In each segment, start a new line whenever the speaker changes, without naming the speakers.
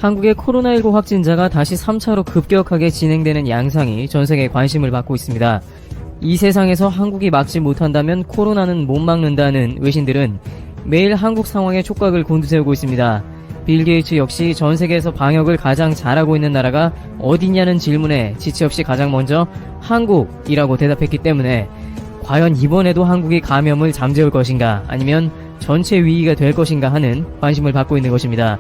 한국의 코로나19 확진자가 다시 3차로 급격하게 진행되는 양상이 전세계의 관심을 받고 있습니다. 이 세상에서 한국이 막지 못한다면 코로나는 못 막는다는 외신들은 매일 한국 상황에 촉각을 곤두세우고 있습니다. 빌 게이츠 역시 전 세계에서 방역을 가장 잘하고 있는 나라가 어디냐는 질문에 지체 없이 가장 먼저 한국이라고 대답했기 때문에 과연 이번에도 한국이 감염을 잠재울 것인가 아니면 전체 위기가 될 것인가 하는 관심을 받고 있는 것입니다.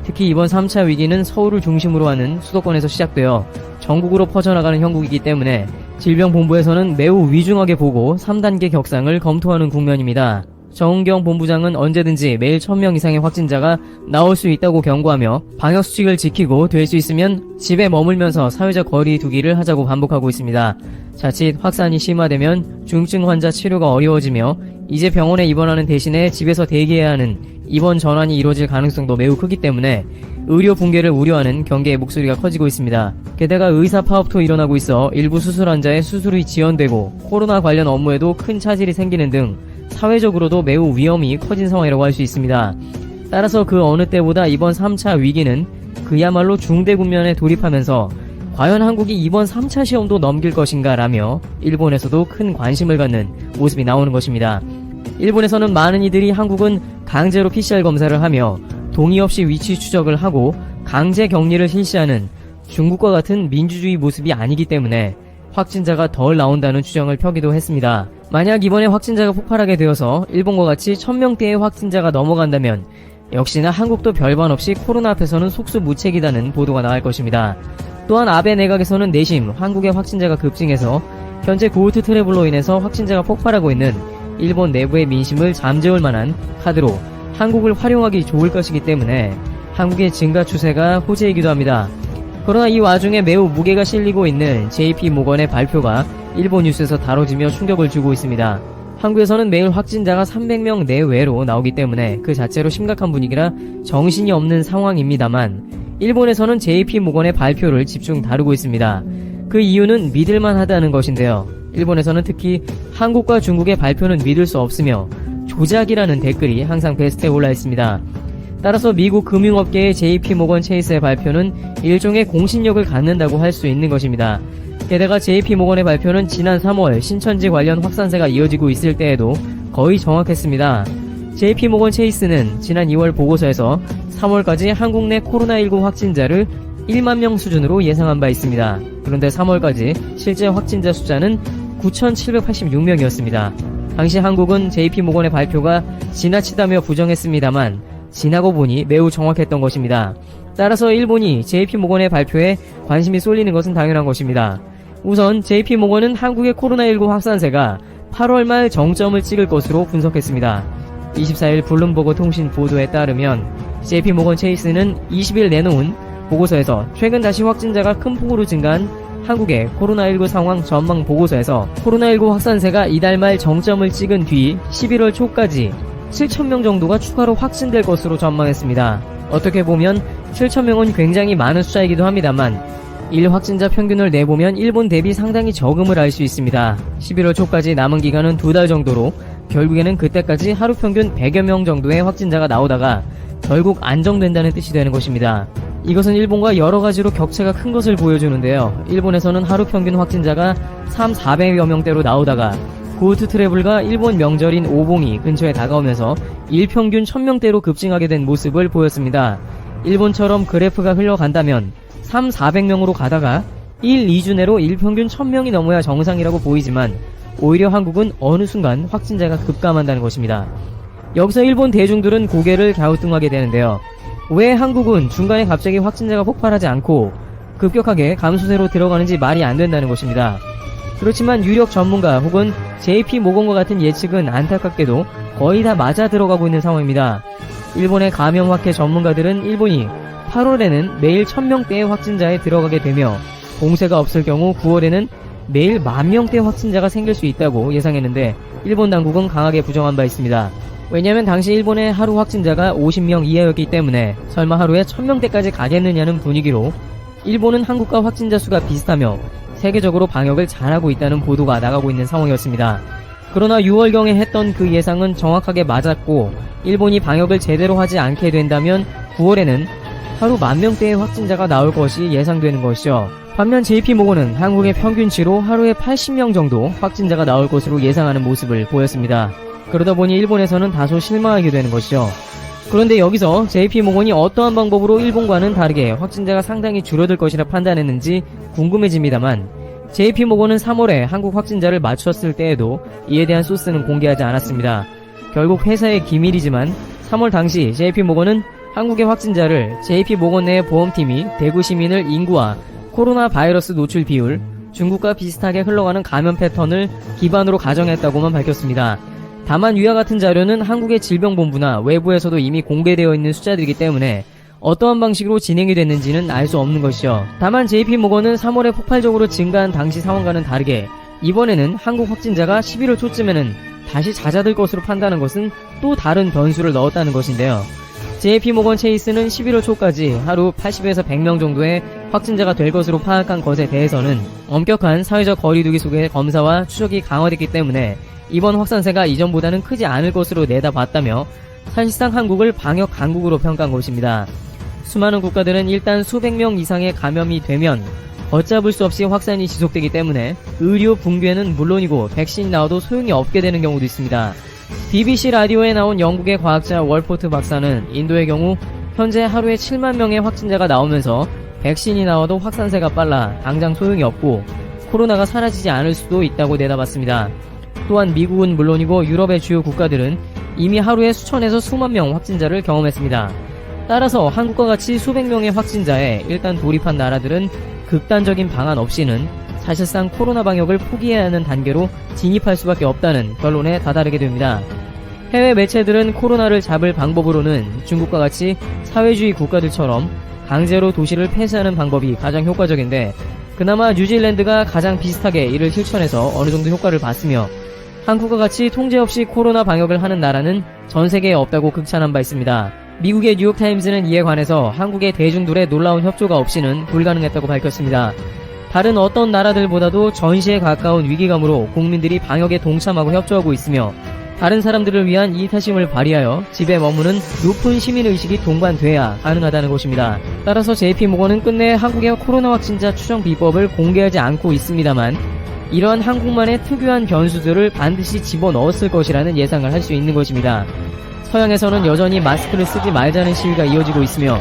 특히 이번 3차 위기는 서울을 중심으로 하는 수도권에서 시작되어 전국으로 퍼져나가는 형국이기 때문에 질병본부에서는 매우 위중하게 보고 3단계 격상을 검토하는 국면입니다. 정은경 본부장은 언제든지 매일 1000명 이상의 확진자가 나올 수 있다고 경고하며 방역수칙을 지키고 될 수 있으면 집에 머물면서 사회적 거리 두기를 하자고 반복하고 있습니다. 자칫 확산이 심화되면 중증 환자 치료가 어려워지며 이제 병원에 입원하는 대신에 집에서 대기해야 하는 입원 전환이 이루어질 가능성도 매우 크기 때문에 의료 붕괴를 우려하는 경계의 목소리가 커지고 있습니다. 게다가 의사 파업도 일어나고 있어 일부 수술 환자의 수술이 지연되고 코로나 관련 업무에도 큰 차질이 생기는 등 사회적으로도 매우 위험이 커진 상황이라고 할 수 있습니다. 따라서 그 어느 때보다 이번 3차 위기는 그야말로 중대 국면에 돌입하면서 과연 한국이 이번 3차 시험도 넘길 것인가 라며 일본에서도 큰 관심을 갖는 모습이 나오는 것입니다. 일본에서는 많은 이들이 한국은 강제로 PCR 검사를 하며 동의 없이 위치 추적을 하고 강제 격리를 실시하는 중국과 같은 민주주의 모습이 아니기 때문에 확진자가 덜 나온다는 추정을 펴기도 했습니다. 만약 이번에 확진자가 폭발하게 되어서 일본과 같이 1000명대의 확진자가 넘어간다면 역시나 한국도 별반 없이 코로나 앞에서는 속수무책이다는 보도가 나올 것입니다. 또한 아베 내각에서는 내심 한국의 확진자가 급증해서 현재 고우트 트래블로 인해서 확진자가 폭발하고 있는 일본 내부의 민심을 잠재울 만한 카드로 한국을 활용하기 좋을 것이기 때문에 한국의 증가 추세가 호재이기도 합니다. 그러나 이 와중에 매우 무게가 실리고 있는 JP모건의 발표가 일본 뉴스에서 다뤄지며 충격을 주고 있습니다. 한국에서는 매일 확진자가 300명 내외로 나오기 때문에 그 자체로 심각한 분위기라 정신이 없는 상황입니다만 일본에서는 JP모건의 발표를 집중 다루고 있습니다. 그 이유는 믿을만하다는 것인데요. 일본에서는 특히 한국과 중국의 발표는 믿을 수 없으며 조작이라는 댓글이 항상 베스트에 올라 있습니다. 따라서 미국 금융업계의 JP모건 체이스의 발표는 일종의 공신력을 갖는다고 할 수 있는 것입니다. 게다가 JP모건의 발표는 지난 3월 신천지 관련 확산세가 이어지고 있을 때에도 거의 정확했습니다. JP모건 체이스는 지난 2월 보고서에서 3월까지 한국 내 코로나19 확진자를 1만 명 수준으로 예상한 바 있습니다. 그런데 3월까지 실제 확진자 숫자는 9,786명이었습니다. 당시 한국은 JP모건의 발표가 지나치다며 부정했습니다만 지나고 보니 매우 정확했던 것입니다. 따라서 일본이 JP모건의 발표에 관심이 쏠리는 것은 당연한 것입니다. 우선 JP모건은 한국의 코로나19 확산세가 8월 말 정점을 찍을 것으로 분석했습니다. 24일 블룸버그 통신 보도에 따르면 JP모건 체이스는 20일 내놓은 보고서에서 최근 다시 확진자가 큰 폭으로 증가한 한국의 코로나19 상황 전망 보고서에서 코로나19 확산세가 이달 말 정점을 찍은 뒤 11월 초까지 7,000명 정도가 추가로 확진될 것으로 전망했습니다. 어떻게 보면 7,000명은 굉장히 많은 숫자이기도 합니다만 일 확진자 평균을 내보면 일본 대비 상당히 적음을 알 수 있습니다. 11월 초까지 남은 기간은 2달 정도로 결국에는 그때까지 하루 평균 100여 명 정도의 확진자가 나오다가 결국 안정된다는 뜻이 되는 것입니다. 이것은 일본과 여러가지로 격차가 큰 것을 보여주는데요. 일본에서는 하루 평균 확진자가 3,400여 명대로 나오다가 고우트 트래블과 일본 명절인 오봉이 근처에 다가오면서 일평균 1000명대로 급증하게 된 모습을 보였습니다. 일본처럼 그래프가 흘러간다면 3,400명으로 가다가 1, 2주 내로 일평균 1000명이 넘어야 정상이라고 보이지만 오히려 한국은 어느 순간 확진자가 급감한다는 것입니다. 여기서 일본 대중들은 고개를 갸우뚱하게 되는데요. 왜 한국은 중간에 갑자기 확진자가 폭발하지 않고 급격하게 감소세로 들어가는지 말이 안 된다는 것입니다. 그렇지만 유력 전문가 혹은 JP모건과 같은 예측은 안타깝게도 거의 다 맞아 들어가고 있는 상황입니다. 일본의 감염학회 전문가들은 일본이 8월에는 매일 1000명대의 확진자에 들어가게 되며 공세가 없을 경우 9월에는 매일 10,000명대 확진자가 생길 수 있다고 예상했는데 일본 당국은 강하게 부정한 바 있습니다. 왜냐하면 당시 일본의 하루 확진자가 50명 이하였기 때문에 설마 하루에 1000명대까지 가겠느냐는 분위기로 일본은 한국과 확진자 수가 비슷하며 세계적으로 방역을 잘하고 있다는 보도가 나가고 있는 상황이었습니다. 그러나 6월경에 했던 그 예상은 정확하게 맞았고 일본이 방역을 제대로 하지 않게 된다면 9월에는 하루 10,000명대의 확진자가 나올 것이 예상되는 것이죠. 반면 JP모건은 한국의 평균치로 하루에 80명 정도 확진자가 나올 것으로 예상하는 모습을 보였습니다. 그러다 보니 일본에서는 다소 실망하게 되는 것이죠. 그런데 여기서 JP모건이 어떠한 방법으로 일본과는 다르게 확진자가 상당히 줄어들 것이라 판단했는지 궁금해집니다만, JP모건은 3월에 한국 확진자를 맞췄을 때에도 이에 대한 소스는 공개하지 않았습니다. 결국 회사의 기밀이지만 3월 당시 JP모건은 한국의 확진자를 JP모건 내 보험팀이 대구 시민을 인구와 코로나 바이러스 노출 비율, 중국과 비슷하게 흘러가는 감염 패턴을 기반으로 가정했다고만 밝혔습니다. 다만 위와 같은 자료는 한국의 질병본부나 외부에서도 이미 공개되어 있는 숫자들이기 때문에 어떠한 방식으로 진행이 됐는지는 알 수 없는 것이죠. 다만 JP모건은 3월에 폭발적으로 증가한 당시 상황과는 다르게 이번에는 한국 확진자가 11월 초쯤에는 다시 잦아들 것으로 판단한 것은 또 다른 변수를 넣었다는 것인데요. JP모건 체이스는 11월 초까지 하루 80에서 100명 정도의 확진자가 될 것으로 파악한 것에 대해서는 엄격한 사회적 거리두기 속의 검사와 추적이 강화됐기 때문에 이번 확산세가 이전보다는 크지 않을 것으로 내다봤다며 사실상 한국을 방역 강국으로 평가한 것입니다. 수많은 국가들은 일단 수백 명 이상의 감염이 되면 걷잡을 수 없이 확산이 지속되기 때문에 의료 붕괴는 물론이고 백신이 나와도 소용이 없게 되는 경우도 있습니다. BBC 라디오에 나온 영국의 과학자 월포트 박사는 인도의 경우 현재 하루에 7만 명의 확진자가 나오면서 백신이 나와도 확산세가 빨라 당장 소용이 없고 코로나가 사라지지 않을 수도 있다고 내다봤습니다. 또한 미국은 물론이고 유럽의 주요 국가들은 이미 하루에 수천에서 수만 명 확진자를 경험했습니다. 따라서 한국과 같이 수백 명의 확진자에 일단 돌입한 나라들은 극단적인 방안 없이는 사실상 코로나 방역을 포기해야 하는 단계로 진입할 수밖에 없다는 결론에 다다르게 됩니다. 해외 매체들은 코로나를 잡을 방법으로는 중국과 같이 사회주의 국가들처럼 강제로 도시를 폐쇄하는 방법이 가장 효과적인데, 그나마 뉴질랜드가 가장 비슷하게 이를 실천해서 어느 정도 효과를 봤으며 한국과 같이 통제 없이 코로나 방역을 하는 나라는 전 세계에 없다고 극찬한 바 있습니다. 미국의 뉴욕타임즈는 이에 관해서 한국의 대중들의 놀라운 협조가 없이는 불가능했다고 밝혔습니다. 다른 어떤 나라들보다도 전시에 가까운 위기감으로 국민들이 방역에 동참하고 협조하고 있으며 다른 사람들을 위한 이타심을 발휘하여 집에 머무는 높은 시민의식이 동반돼야 가능하다는 것입니다. 따라서 JP모건은 끝내 한국의 코로나 확진자 추정 비법을 공개하지 않고 있습니다만 이러한 한국만의 특유한 변수들을 반드시 집어넣었을 것이라는 예상을 할 수 있는 것입니다. 서양에서는 여전히 마스크를 쓰지 말자는 시위가 이어지고 있으며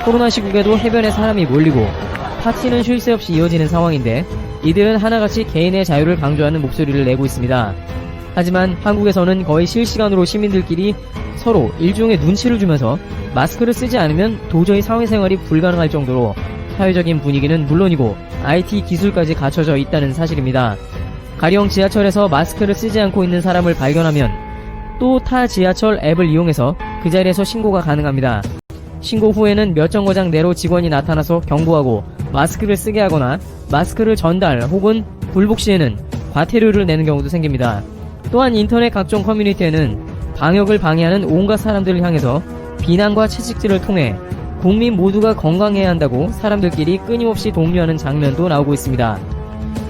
코로나 시국에도 해변에 사람이 몰리고 파티는 쉴 새 없이 이어지는 상황인데 이들은 하나같이 개인의 자유를 강조하는 목소리를 내고 있습니다. 하지만 한국에서는 거의 실시간으로 시민들끼리 서로 일종의 눈치를 주면서 마스크를 쓰지 않으면 도저히 사회생활이 불가능할 정도로 사회적인 분위기는 물론이고 IT 기술까지 갖춰져 있다는 사실입니다. 가령 지하철에서 마스크를 쓰지 않고 있는 사람을 발견하면 또 타 지하철 앱을 이용해서 그 자리에서 신고가 가능합니다. 신고 후에는 몇 정거장 내로 직원이 나타나서 경고하고 마스크를 쓰게 하거나 마스크를 전달 혹은 불복 시에는 과태료를 내는 경우도 생깁니다. 또한 인터넷 각종 커뮤니티에는 방역을 방해하는 온갖 사람들을 향해서 비난과 채찍질을 통해 국민 모두가 건강해야 한다고 사람들끼리 끊임없이 독려하는 장면도 나오고 있습니다.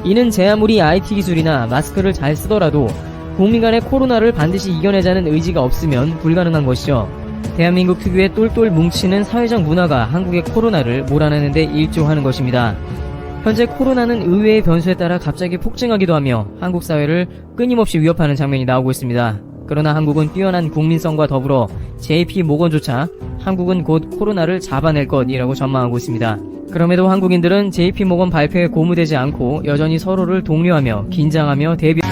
이는 제 아무리 IT 기술이나 마스크를 잘 쓰더라도 국민 간의 코로나를 반드시 이겨내자는 의지가 없으면 불가능한 것이죠. 대한민국 특유의 똘똘 뭉치는 사회적 문화가 한국의 코로나를 몰아내는 데 일조하는 것입니다. 현재 코로나는 의외의 변수에 따라 갑자기 폭증하기도 하며 한국 사회를 끊임없이 위협하는 장면이 나오고 있습니다. 그러나 한국은 뛰어난 국민성과 더불어 JP모건조차 한국은 곧 코로나를 잡아낼 것이라고 전망하고 있습니다. 그럼에도 한국인들은 JP모건 발표에 고무되지 않고 여전히 서로를 독려하며 긴장하며 대비